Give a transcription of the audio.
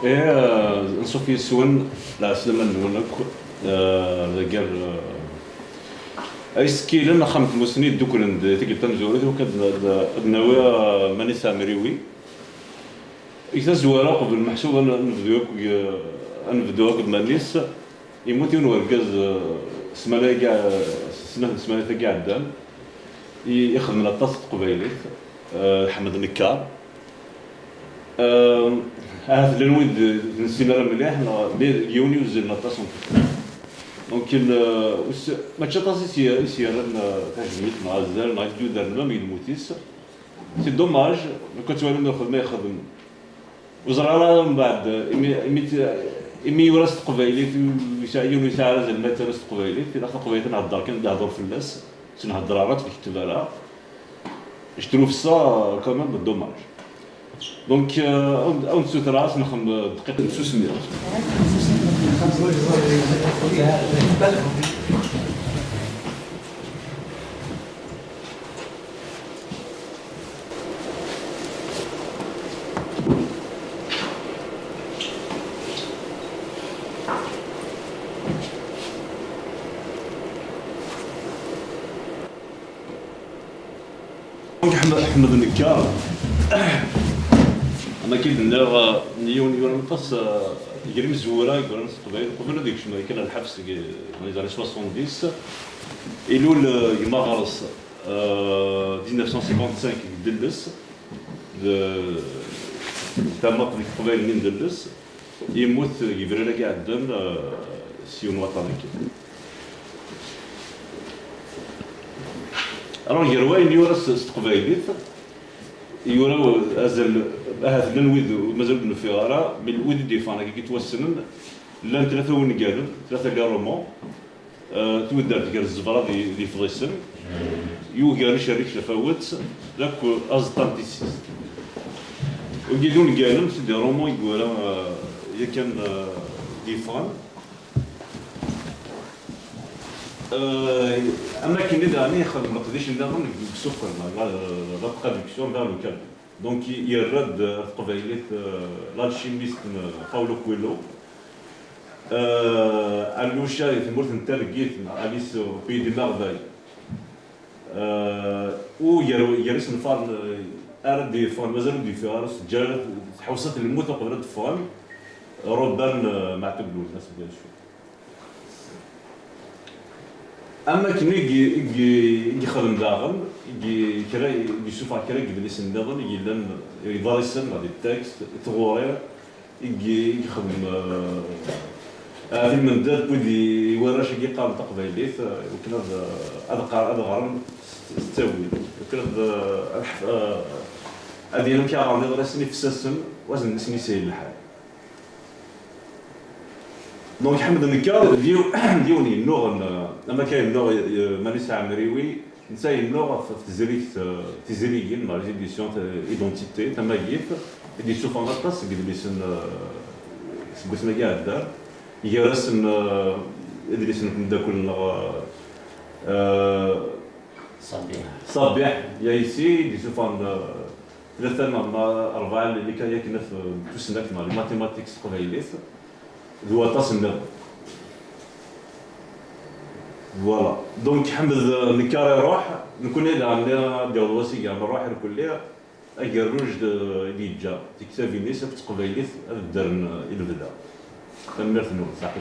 نشوف يسون لا سلمان نونك ذكر ايسكي لنا خمس مسنين دوكرن تيجي تنزوري وكاد النوايا ماني سامريوي إذا زوارا قبل المحسوب نبدوك بمانيس يموت ورقاز سمانا كاع سمانا كاع عدان يخدم من الطاس قبيليت حمد نكار هذا الويد نسينا مليح يوني وزلنا الطاس ممكن ما تشطاس يسيرن تهجميت مع الزال مع الجو دارنا مي الموتيس سي دوماج كنت وانا ناخذ ما يخدم وزرارة من بعد إمي ورثت قبيلي يساعدون يساعد زعما ترثت قبيلي في داخل قبيلي نهضر كنهضر في الناس تنهضر عرات في الكتبالة اشترو في الصا كمان بالدوماج دونك أو نسوت راس نخم دقيقة نسوس مير أحمد النكار أنا كيف نرى نيون نقص يجري مزورة يقول نص قبيل قبل هذيك شنو كان الحبس من زمان 70 إلول يمغرس 1955 دلس تمط ديك قبيل من دلس يموت يبرر كاع الدم سيون وطني راه يروي يورث استقبايليت يورا ازل هذا الويد مازال بن فيغارا من الويد ديفانا كي توسنن لان ثلاثه ونقالن ثلاثه كارومون تودرت كاع الزبره دي فضيسن يوغال شريك لفوت ذاك ازطانتيسيس ويدون قالن سيدي رومون يقول يا كان ديفان اما كاين داني يخدم ما تقدرش ندير بالسكر لا برودكسيون لا لوكال دونك يرد قبيلة الالشيميست باولو كويلو الوشا في مورت نتاع لقيت اليس بي دي مارفاي و يرس نفار ارد دي فون مازال دي فارس جات حوصات الموت قبل الفون ربان مع تبلوز الناس ديال شو اما كنا يخدم داغن كرا يشوف كرا قبل يسن داغن يلان يضارسن غادي التكست تغورير يخدم في المنداد بودي وراش قال تقبيليت وكنا هذا غرم تاويل وكنا هذه انا كاع راسني في السسن وزن اسمي سيل الحال دونك حمد النكار ديوني النوع لما كاين النوع مانيس عمريوي نساي النوع في تزريين مع ليزيديسيون ايدونتيتي تما يف اللي تشوف انا طاس قد ليسن سبوسنا كاع الدار هي رسم اللي ليسن داكل صبيح يا يسي اللي تشوف انا ثلاثه مع اربعه اللي كان ياكل في توسنات مع الماتيماتيكس قبيليت ذو طاس النظر فوالا دونك حمد النكار يروح نكون هنا عندنا ديال الوصيه نروح الكليه اجروج ديجا تكتافي نيس في تقبيليت الدرن البدا تمرت نور صاحبي